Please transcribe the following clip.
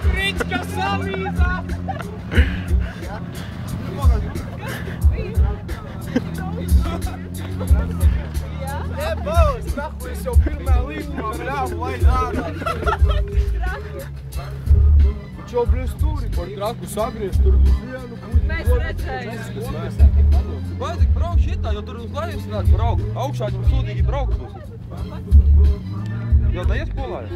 Krička samīza! Nebūs, nahu, es jau pirmā līkumā bļāvu, lai nārā. Čo, bļu stūri, par traku sagriez tur uz vienu puķi. Mēs redzējām. Vajadzīgi braukt šitā, jo tur uz leju strāt braukt. Augšā ņem sūdīgi braukt būs. Jo neies polāja.